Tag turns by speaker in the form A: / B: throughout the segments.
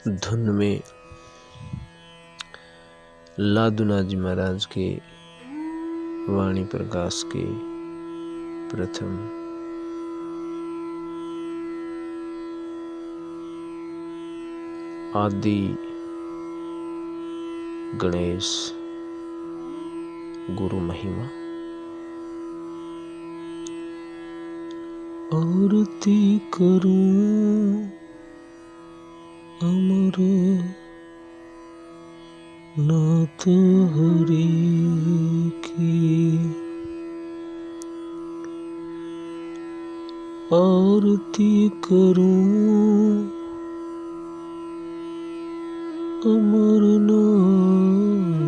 A: धुन में लादूनाथ जी महाराज के वाणी प्रकाश के प्रथम आदि गणेश गुरु महिमा। आरती करूं अमर नाथ हरि की, आरती करूं अमर नाथ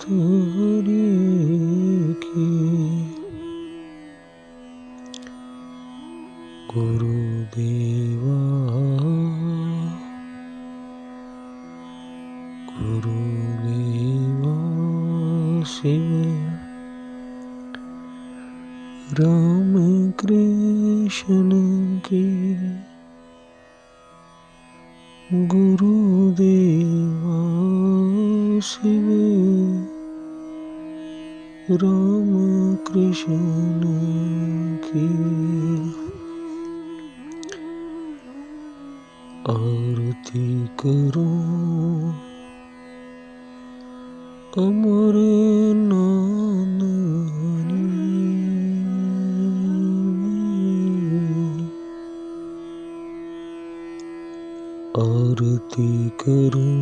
A: हरि की। गुरुदेवा गुरुदेवा शिव राम कृष्ण की, गुरुदेवा शिव राम कृष्ण की। आरती करूं अमर नाथ आरती करूं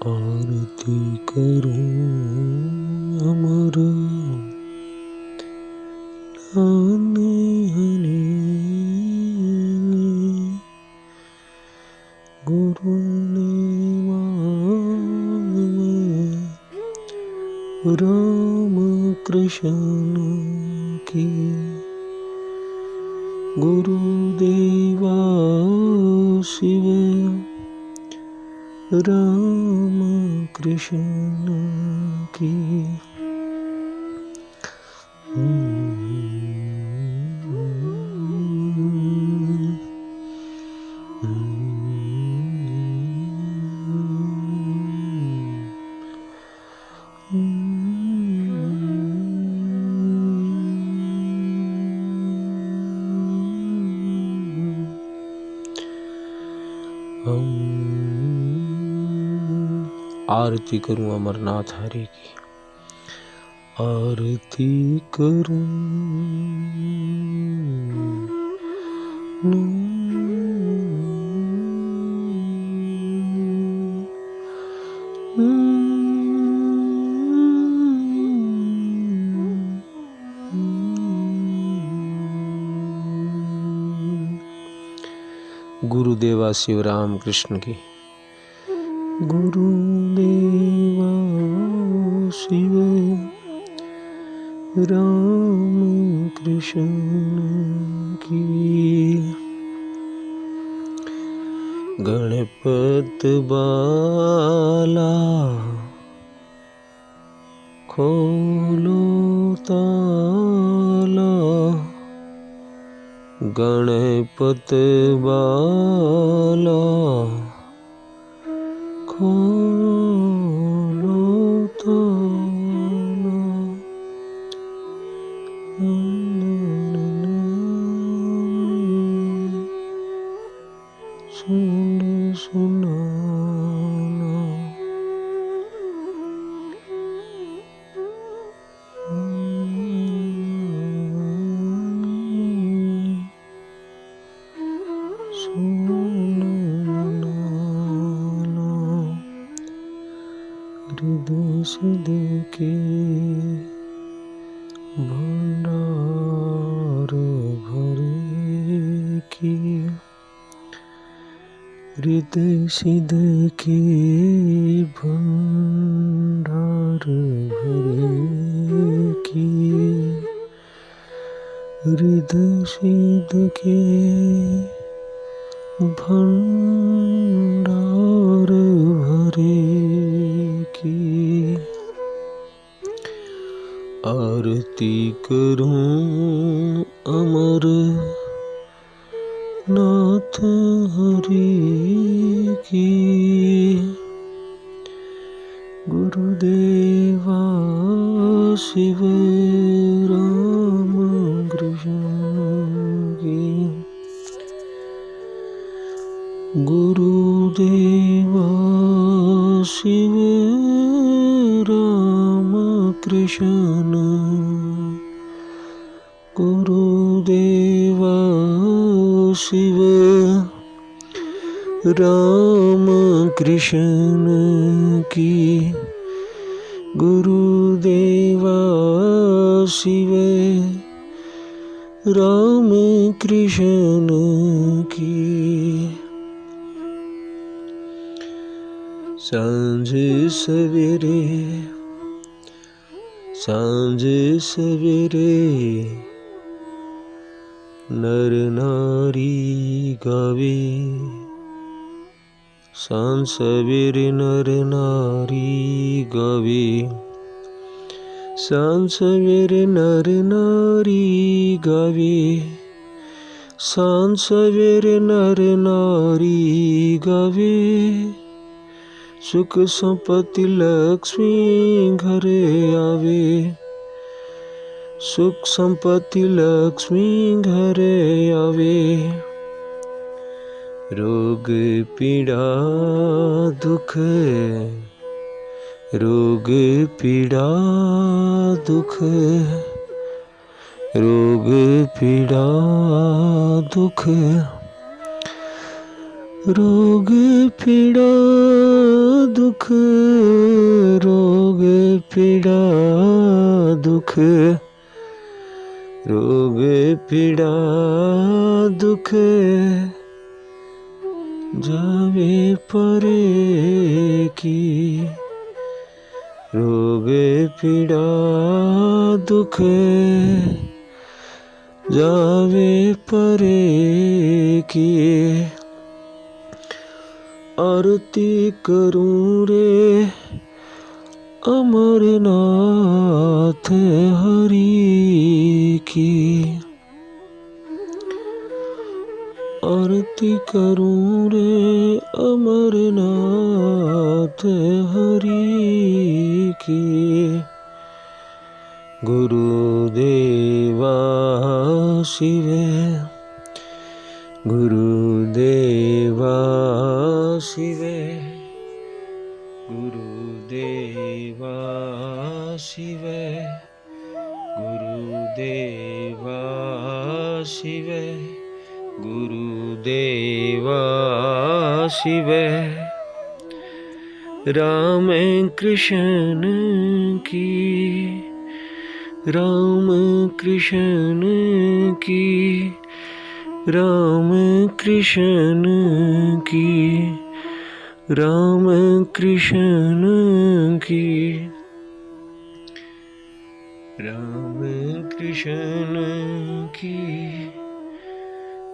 A: आरती करूं अमर नाथ हरि गुरुदेवा राम कृष्ण की, गुरुदेवा शिव राम कृष्ण की। आरती करूं अमरनाथ हरि की, आरती करूं गुरुदेवा शिव राम कृष्ण की, गुरुदेवा शिव राम कृष्ण की। गणपत बाला खोलो ताला, गणपत बाला खोलो ताला, सुन सुनाना, हृदय सिद्ध के भंडार भरे की, हृदय सिद्ध के भंडार भरे की, हृदय सिद्ध के भंडार भरे की। आरती आरती करूं अमर नाथ हरि की। गुरुदेवा शिव राम कृष्ण की। गुरुदेवा शिव राम कृष्ण। गुरुदेवा शिव राम कृष्ण की। गुरुदेवा शिव राम कृष्ण की। सांझ सवेरे सांझ सवेरे नर नारी गावे। सांझ सवेरे नर नारी गावे। सांझ सवेरे नर नारी गावे। सांझ सवेरे नर नारी गावे। सुख संपत्ति लक्ष्मी घरे आवे। सुख संपत्ति लक्ष्मी घरे आवे। रोग पीड़ा दुख रोग पीड़ा दुख रोग पीड़ा दुख रोग पीड़ा दुख रोग पीड़ा दुख रोग पीड़ा दुख जावे परे की। रोग पीड़ा दुख जावे परे की। आरती करूं रे अमरनाथ हरि की। आरती करूं रे अमरनाथ हरि की। गुरुदेवा शिव गुरुदेवा शिव गुरुदेवा शिव गुरुदेवा शिव गुरुदेवा शिव। राम कृष्ण की। राम कृष्ण की। राम कृष्ण की। राम कृष्ण की। राम कृष्ण की।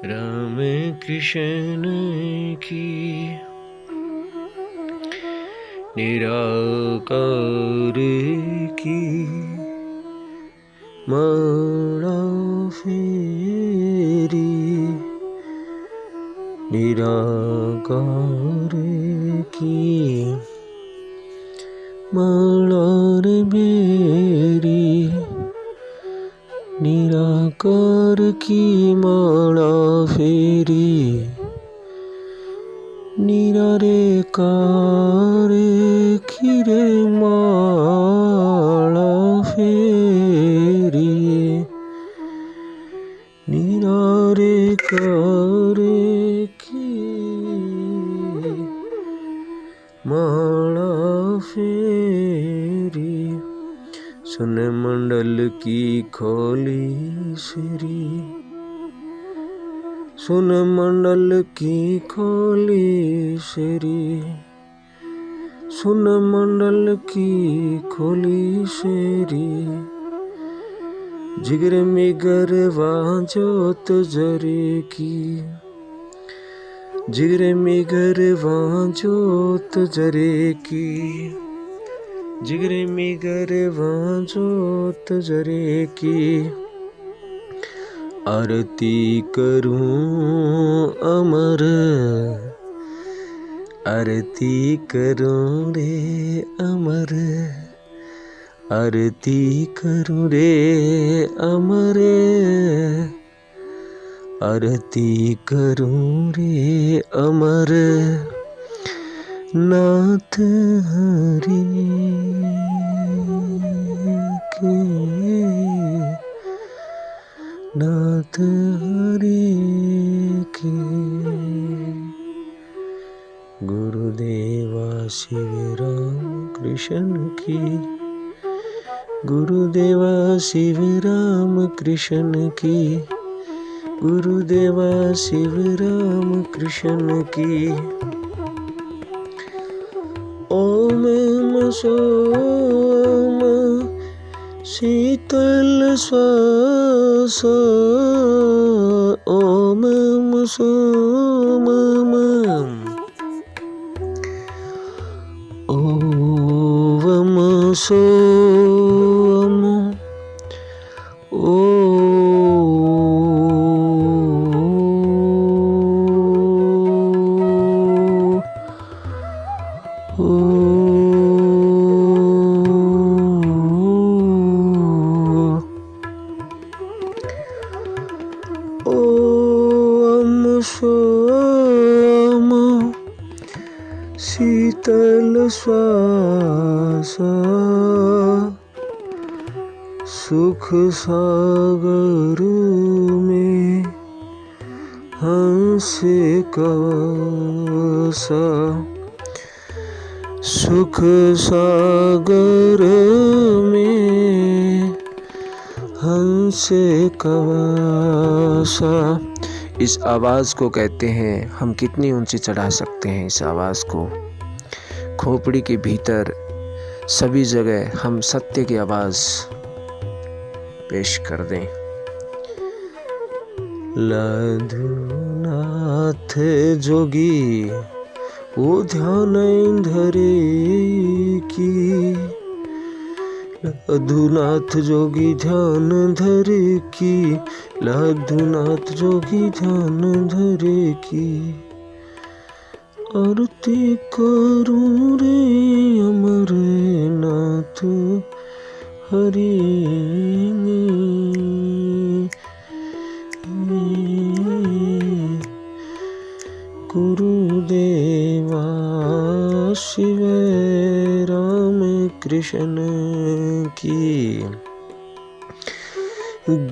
A: राम कृष्ण की। निराकार की माला फेरी। निराकार की माला रे मेरी। निराकार की माला फेरी। निरारे कारे की रे माला फेरी। निरारे कारे की माला फेरी। सुन मंडल की खोली श्री। सुन मंडल की खोली श्री। सुन मंडल की खोली श्री। जिगर में गरवा जोत जरे की। जिगर में गरवा जोत जरे की। जिगरे में गरवां जोत जरे की आरती करूं अमर, आरती करूं रे अमर, आरती करूं रे अमर, आरती करूं रे अमर, नाथ हरि के, नाथ हरि के। गुरुदेवा शिव राम कृष्ण की, गुरुदेवा शिव राम कृष्ण की, गुरुदेवा शिव राम कृष्ण की। ओम सोम शीतल श्वास, ओम सोम, ओम सोम, ओ सोम शीतल श्वास, सुख सागर में हंस कवसा, सुख सागर में हंस कवसा। इस आवाज़ को कहते हैं, हम कितनी ऊंची चढ़ा सकते हैं इस आवाज़ को। खोपड़ी के भीतर सभी जगह हम सत्य की आवाज़ पेश कर दें। लधुनाथ जोगी वो ध्यान धरे की, लधुनाथ जोगी ध्यान धरे की, लधुनाथ जोगी ध्यान धरे की। आरती करूं रे अमर नाथ हरि, गुरुदेवा शिव राम कृष्ण की,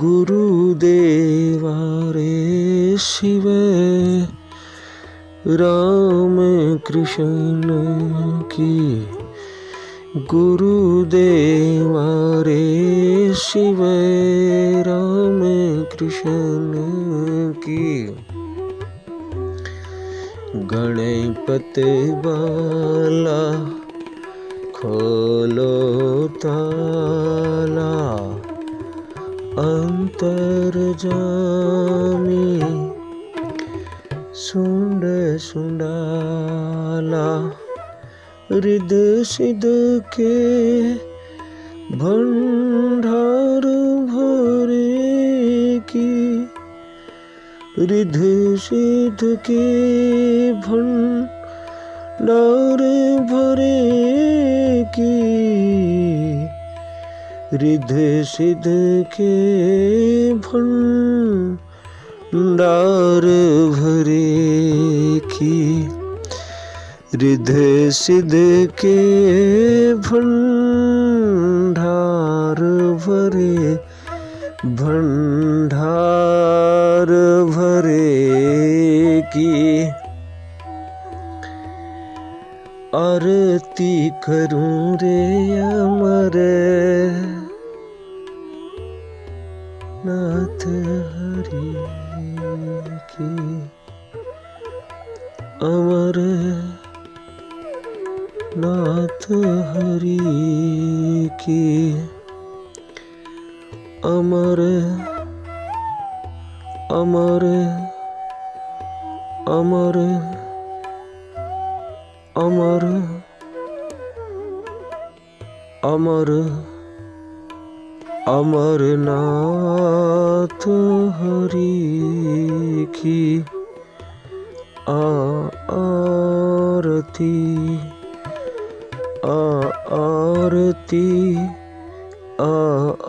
A: गुरुदेवा रे शिव राम कृष्ण की, गुरुदेवा रे शिव राम कृष्ण की। गणपति बाला खोलो ताला, अंतर जामी सुंड सुंडाला, रिद्ध सिद्ध के भंडार भरे की, रिद्ध सिद्ध के भंडार भरे की, रिद्ध सिद्ध के भंडार भरे की, रिद्ध सिद्ध के भंडार भरे, भंडार भरे की। आरती करूं रे अमर नाथ हरि की, अमर नाथ हरि की, अमर अमर अमर अमर अमर अमरनाथ हरि की आरती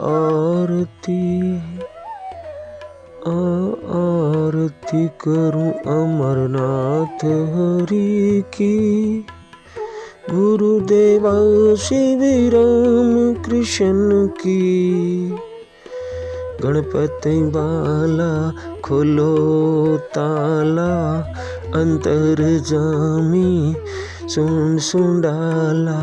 A: आरती आरती करूं अमरनाथ हरि की। गुरुदेव श्री राम कृष्ण की। गणपति बाला खोलो ताला, अंतर जामी सुन डाला।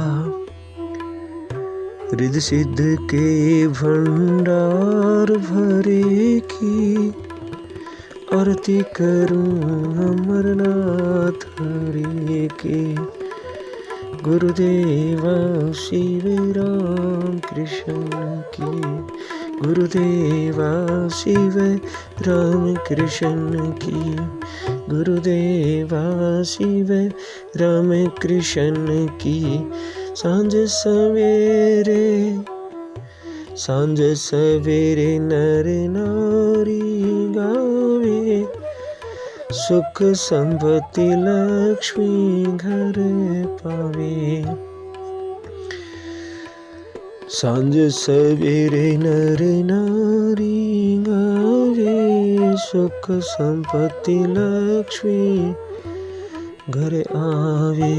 A: रिद्ध सिद्ध के भंडार भरे की, आरती करूं अमरनाथ हरि की। गुरुदेव शिव राम कृष्ण की। गुरुदेव शिव राम कृष्ण की। गुरुदेव शिव राम कृष्ण की। सांझ सवेरे नर नारी गावे, सुख संपत्ति लक्ष्मी घर पावे। सांझ सवेरे नर नारी गावे, सुख संपत्ति लक्ष्मी घर आवे।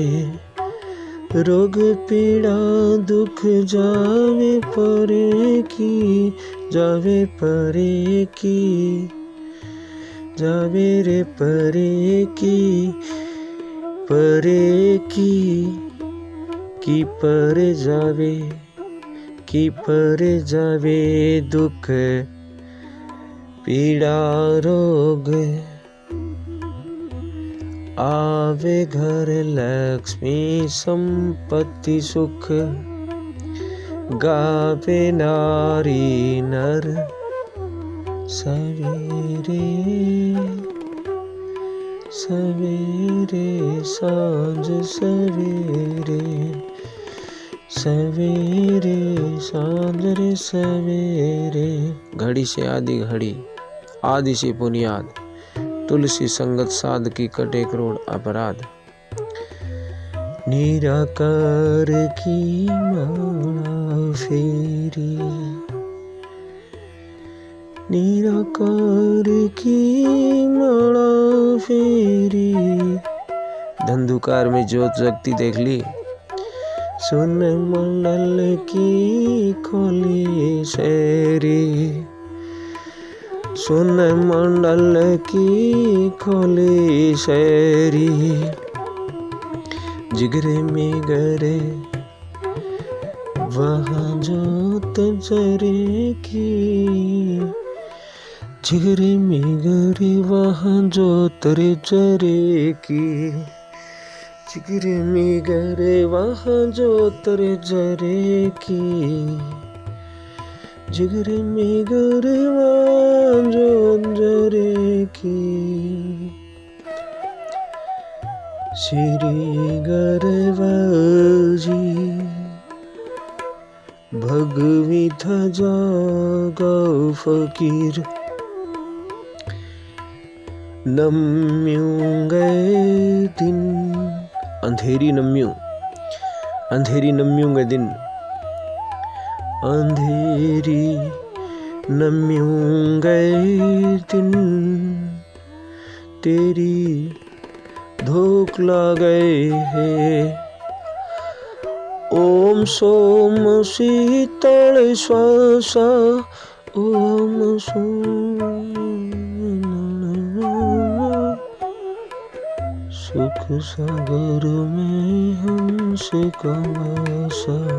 A: रोग पीड़ा दुख जावे परे की, जावे परे की, जावे रे परे की, परे की परे जावे, की परे जावे दुख पीड़ा रोग। आवे घर लक्ष्मी संपत्ति सुख, गावे नारी नर सवेरे सवेरे। सांझ सवेरे सवेरे, सांझ रे सवेरे। घड़ी से आदि घड़ी, आदि से बुनियाद, तुलसी संगत साध की कटे करोड़ अपराध। निराकार की माला फेरी, निराकार की माला फेरी। धंधुकार में ज्योत जगती देख ली, सुन मंडल की खोली शेरी। सुन मंडल की खोली शेरी। जिगरे में गरे वहाँ जोत जरे की, जिगरे में गरे वहाँ जोत रे जरे की। जिगरे में गरे वहाँ जोत रे जरे की। जिगरे में गरे वहाँ जोत जरे की। श्री गरवाजी भगवी था जागा फकीर। नम्यूं गए दिन, अंधेरी नम्यूं, अंधेरी नम्यूं गए दिन। अंधेरी नम्यूं गए दिन, तेरी धोख ला गए है। ओम सोम शीतल श्वासा, ओम सुख सागर में हमसे कवासा।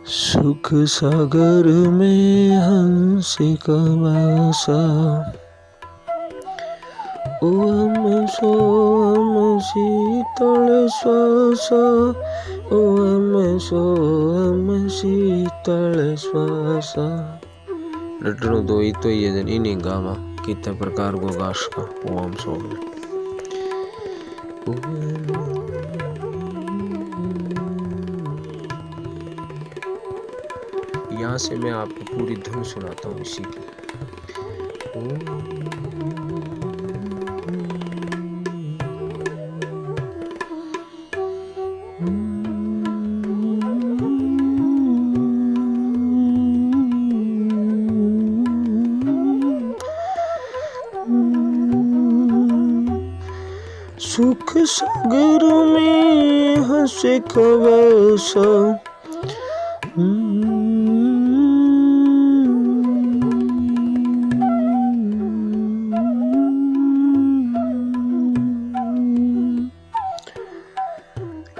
A: सुख सागर में हमसे कवासा। ओम सोम शीतल श्वासा, ओम सोम शीतल श्वासा। रटणो दो ही तो ये जन इन्हीं गावा कितने प्रकार को गाश का ओम सोम। यहाँ से मैं आपको पूरी धुन सुनाता हूँ इसी की। सुख सागर में हंसे कवसा,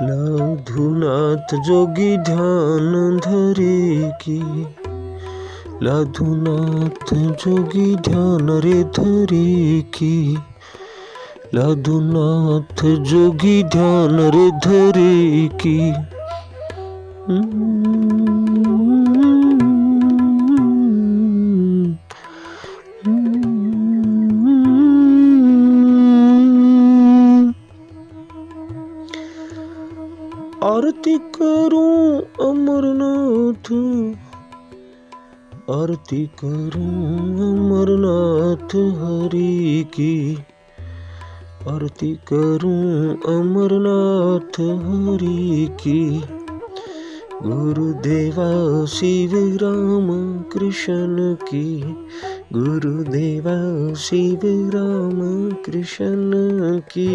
A: लाधुनाथ जोगी ध्यान धरे की, लाधुनाथ जोगी ध्यान रे धरे की, लाधुनाथ जोगी ध्यान रे धरे की। आरती करूं अमरनाथ, आरती करूं अमरनाथ हरि की, आरती करूं अमरनाथ हरि की। गुरुदेवा शिव राम कृष्ण की, गुरुदेवा शिव राम कृष्ण की।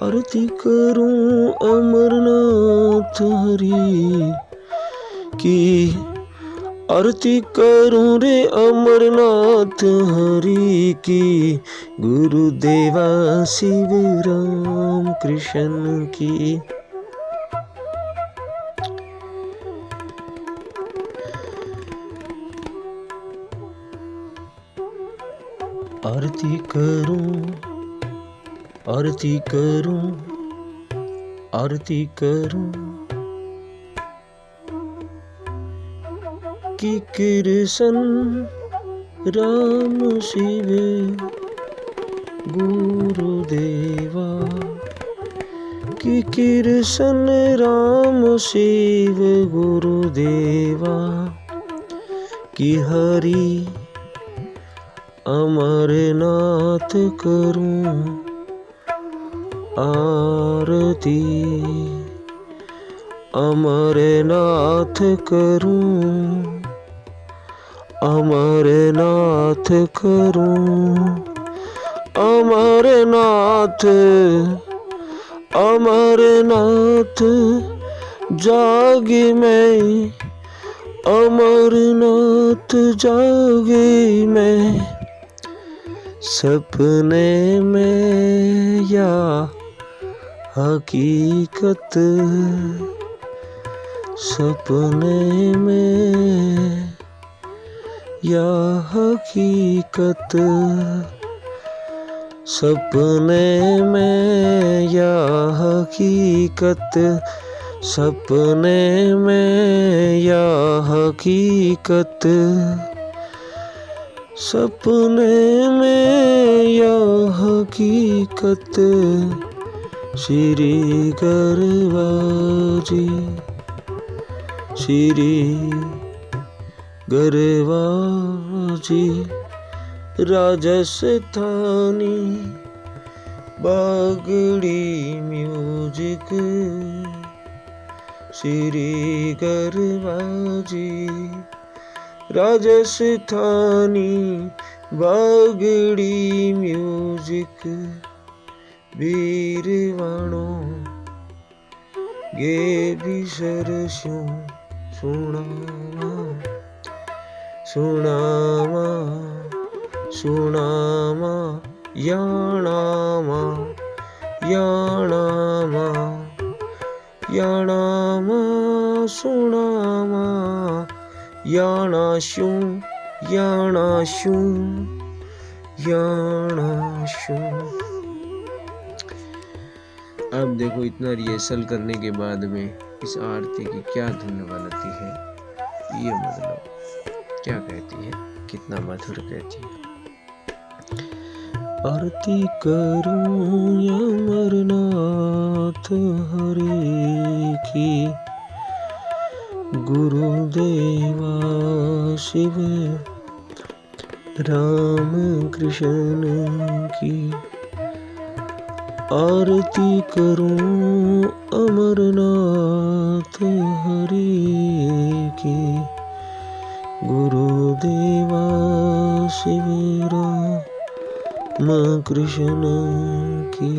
A: आरती करूं अमरनाथ हरि की, आरती करूं रे अमरनाथ हरि की। गुरुदेवा शिव राम कृष्ण की। आरती करूं, आरती करूं, आरती करूं कि कृष्ण राम शिव गुरुदेवा, कि कृष्ण राम शिव गुरुदेवा, कि हरि अमरनाथ करूं आरती, अमरनाथ करूं, अमरनाथ करूं, अमरनाथ, अमरनाथ जागे मैं, अमरनाथ जागे मैं। सपने में या हकीकत, सपने में या हकीकत, सपने में या हकीकत, सपने में या हकीकत, सपने में या हकीकत। श्री गरवा जी, श्री गरवा जी, राजस्थानी बागड़ी म्यूजिक। श्री गरवा जी, राजस्थानी बागड़ी म्यूजिक। वीरवाणो गे बिसरशो सुनावा, सुनावा, सुनावा, याणामा, याणामा, याणामा, सुनावा, याणाशु, याणाशु, याणाशु। अब देखो इतना रिहर्सल करने के बाद में इस आरती की क्या धुन बनती है, ये मतलब क्या कहती है, कितना मधुर कहती है। आरती करूं अमरनाथ हरि की, गुरुदेवा शिव राम कृष्ण की आरती करूं अमरनाथ हरि की। गुरुदेवा शिव राम कृष्ण की।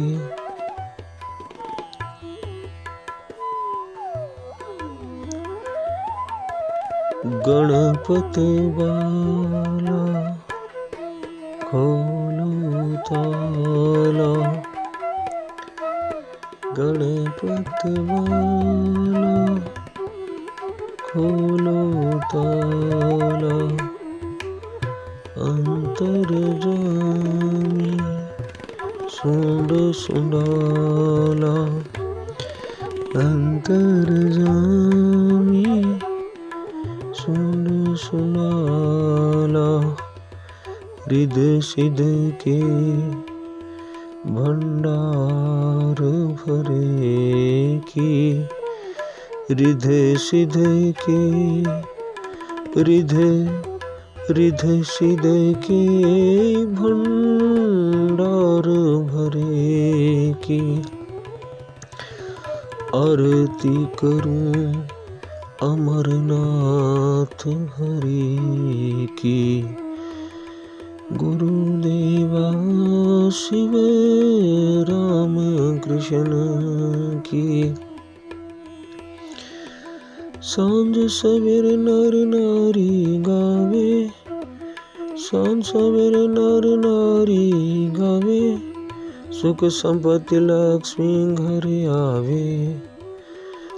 A: गणपत बाला खोलो ताला, गणपत बाला खोलो ताला। अंतर्जामी सूंड सुंडाला, अंतर्जामी सूंड सुंडाला। रिद सिद के भंडार भरे की। रिध सिध के रिध सिध के भंडार भरे की। आरती करूं अमरनाथ हरि की। गुरुदेवा शिव राम कृष्ण की। सांझ सवेर नर नारी गावे, सांझ सवेर नर नारी गावे। सुख संपत्ति लक्ष्मी घर आवे,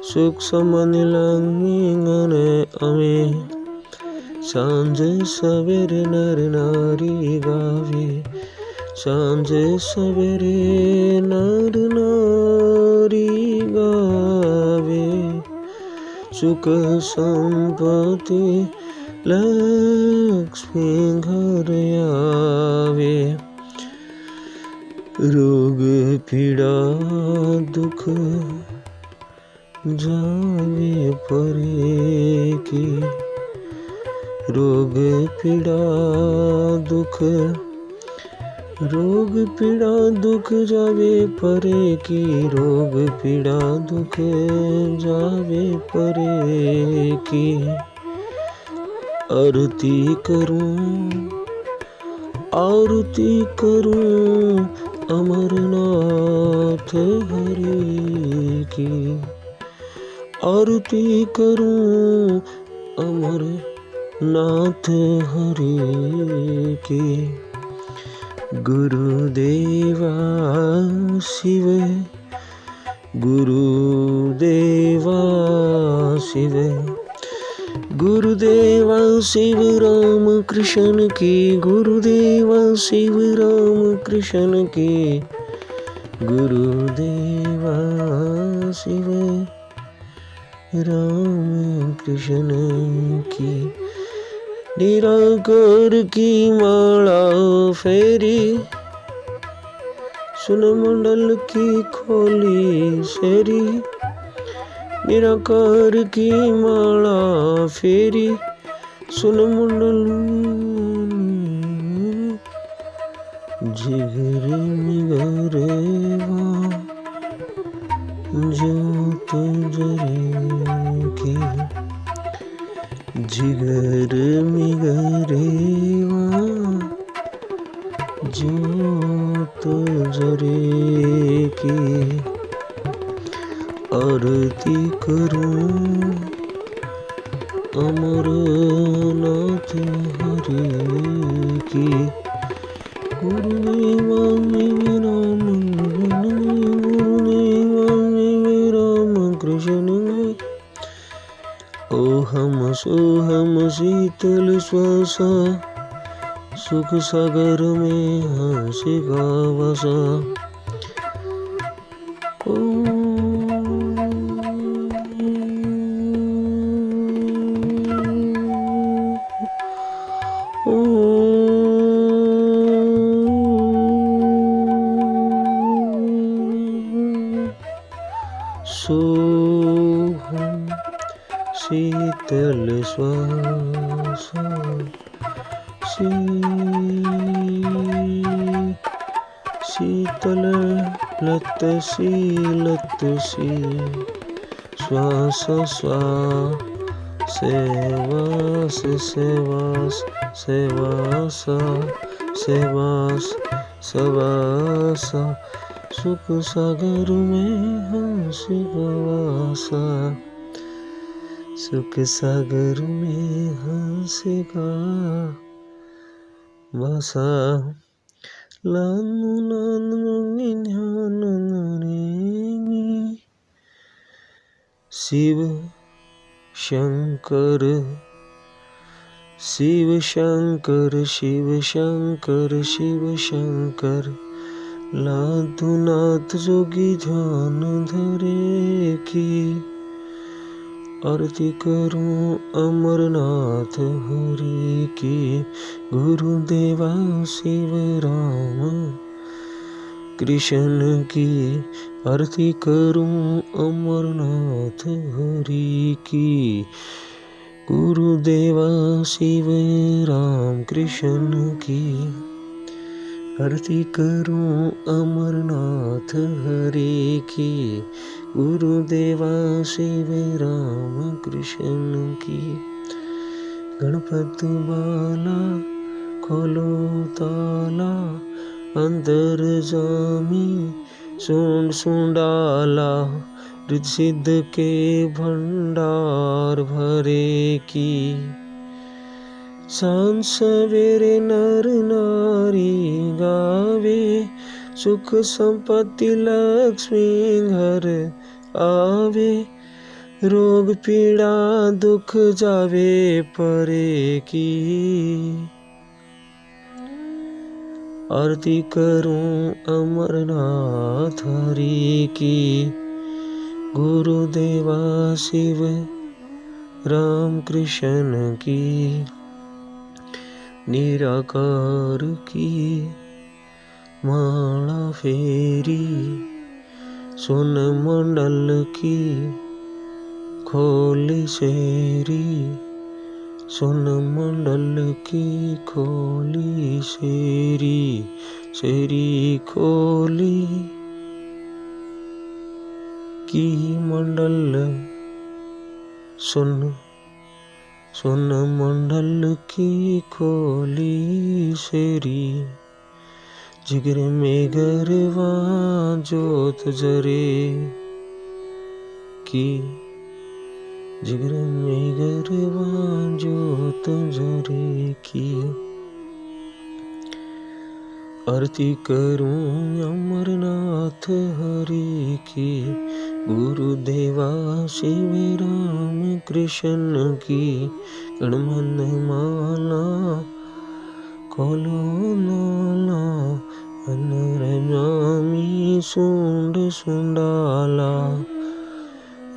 A: सुख समन लक्ष्मी घर आवे। सांझ सवेर नर नारी गावे, सांझ सवेरे नर नारी गावे। सुख संपत्ति लक्ष्मी घर आवे। रोग पीड़ा दुख जावे परे की। रोग पीड़ा दुख, रोग पीड़ा दुख जावे परे की। रोग पीड़ा दुख जावे परे की। आरती करूं अमरनाथ हरि की। आरती करूं अमरनाथ हरि की। गुरुदेवा शिव, गुरुदेवा शिव, गुरुदेवा शिव राम कृष्ण की। गुरुदेवा शिव राम कृष्ण की। गुरुदेवा शिव राम कृष्ण की। निराकार की माला फेरी, सुन मंडल की खोली शेरी। निराकार की माला फेरी, सुन मंडल जिगर मिगरेवा ज्योत जरे की। जिगर मिगरेवा ज्योत जरे की। आरती करूं अमरनाथ हरि की। गुरुदेवा मेरा गुरुदेवा मेरा कृष्ण। ओहम सोहम शीतल श्वासा, सुख सागर में हंसी का वसा। सोहम शीतल शीतल श्वास शीतल लत सी श्वास सेवास सेवास सेवास सेवास सवास सुख सागर में हंसी गवासा सुख सागर में हंसी का वासा लानु लानु ध्यान नरेगी शिव शंकर शिव शंकर शिव शंकर शिव शंकर लाधुनाथ जोगी ध्यान धरे की आरती करूं अमरनाथ हरि की गुरुदेवा शिव राम कृष्ण की आरती करूं अमरनाथ हरि की गुरुदेवा शिव राम कृष्ण की आरती करूं अमरनाथ हरि की गुरुदेवा शिव राम कृष्ण की गणपति बाला खोलो ताला अंदर जामी सूंड सूंडाला रिद्ध सिद्ध के भंडार भरे की सांझ सवेरे नर नारी गावे सुख संपत्ति लक्ष्मी घर आवे रोग पीड़ा दुख जावे परे की आरती करूं अमरनाथ हरि की गुरुदेवा शिव राम कृष्ण की निराकार की माला फेरी सोन मंडल की खोली शेरी सोन मंडल की खोली शेरी शेरी खोली की मंडल सोन मंडल की खोली शेरी जिगर में गरवा जोत जरे की जिगर में गरवा जोत जरे की आरती करूं अमरनाथ हरि की गुरुदेवा शिव राम कृष्ण की गणमन माला खोलो नाला अनरजामी सूंड सुंडाला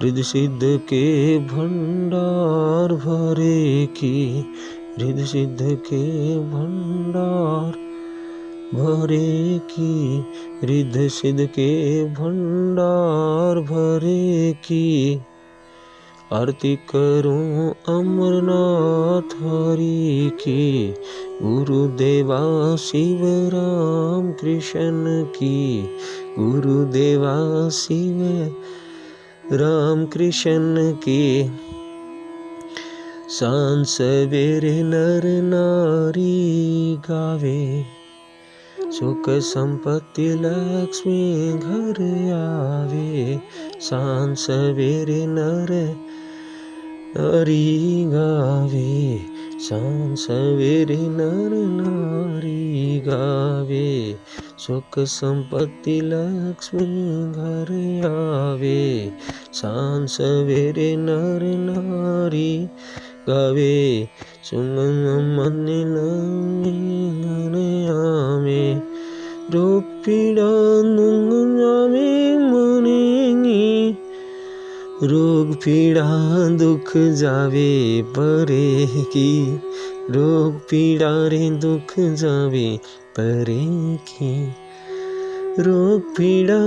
A: रिद्ध सिद्ध के भंडार भरे की रिद्ध सिद्ध के भंडार भरे की रिद्ध सिद्ध के भंडार भरे की आरती करूं अमरनाथ हरि की गुरुदेवा शिव राम कृष्ण की गुरुदेवा शिव राम कृष्ण की सांझ सवेरे नर नारी गावे सुख संपत्ति लक्ष्मी घर आवे सांझ सवेरे नर नारी गावे सांझ सवेरे नर नारी गावे सुख संपत्ति लक्ष्मी घर आवे सांझ सवेरे नर नारी गावे सुमन मन आवे रोग पीड़ा जावे मरेंगी रोग पीड़ा दुख जावे परे की रोग पीड़ा रे दुख जावे परे की रोग पीड़ा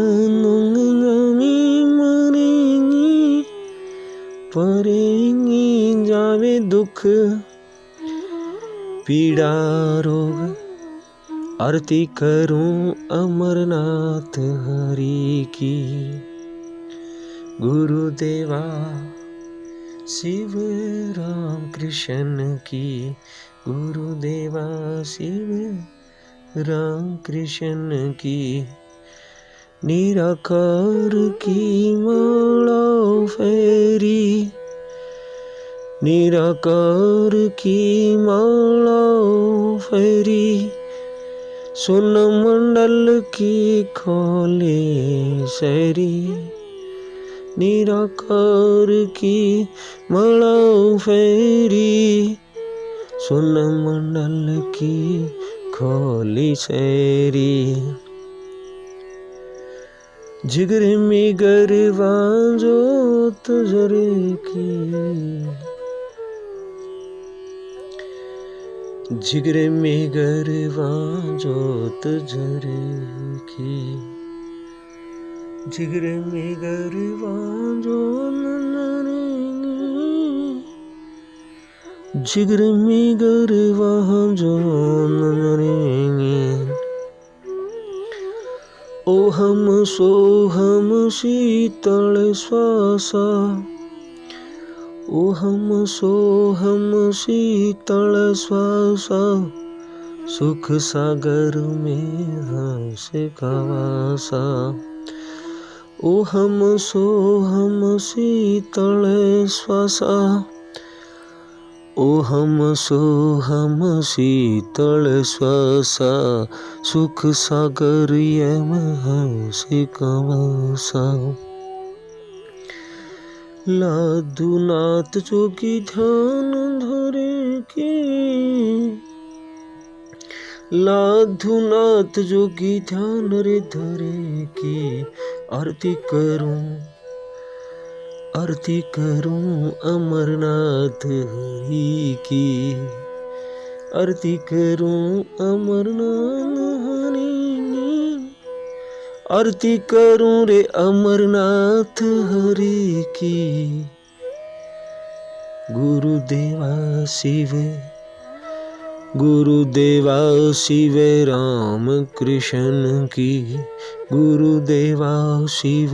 A: जावे मरेंगी परेंगी जावे दुख पीड़ा रोग, आरती करूं अमरनाथ हरि की। गुरुदेवा शिव राम कृष्ण की, गुरुदेवा शिव राम कृष्ण की। निराकार की माला फेरी, निराकार की माला फेरी, सुन मंडल की खोले सैरी। निराकार की माला फेरी, सुन मंडल की खोली सैरी। जिगर में गरबा जोत जरे की, जिगर में गरबा जोत जरे की। जिगर में गरबा जोत जरे की, जिगर में गरबा जोत जरे की। ओहम सोहम शीतल श्वासा, ओहम सोहम शीतल श्वासा, सुख सागर में हंस का वासा। ओहम सोहम शीतल श्वासा, ओहम सोहम शीतल श्वासा, सुख सागर यम हंस का वासा। लाधुनाथ जोगी ध्यान धरे की, लाधुनाथ जोगी ध्यान रे धरे की। आरती करूं अमरनाथ हरि की। आरती करूं अमरनाथ हरि की। आरती करूं रे अमरनाथ हरि की। गुरुदेवा शिव, गुरुदेवा शिव राम कृष्ण की। गुरुदेवा शिव,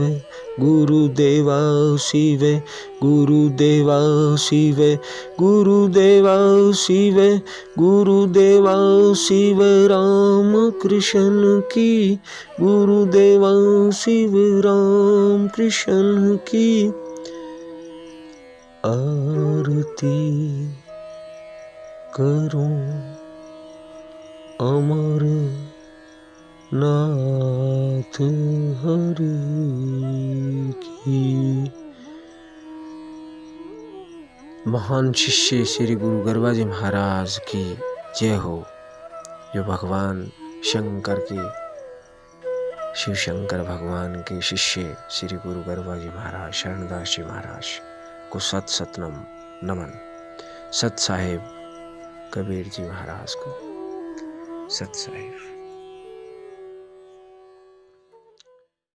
A: गुरुदेवा शिव, गुरुदेवा शिव, गुरुदेवा शिव, गुरुदेवा शिव राम कृष्ण की। गुरुदेवा शिव राम कृष्ण की। आरती करूं अमर नाथ हरि की। महान शिष्य श्री गुरु गरबा जी महाराज की जय हो। जो भगवान शंकर के, शिव शंकर भगवान के शिष्य श्री गुरु गरबा जी महाराज शरणदास जी महाराज को सत सत नमन। सत साहेब कबीर जी महाराज को सत साहेब।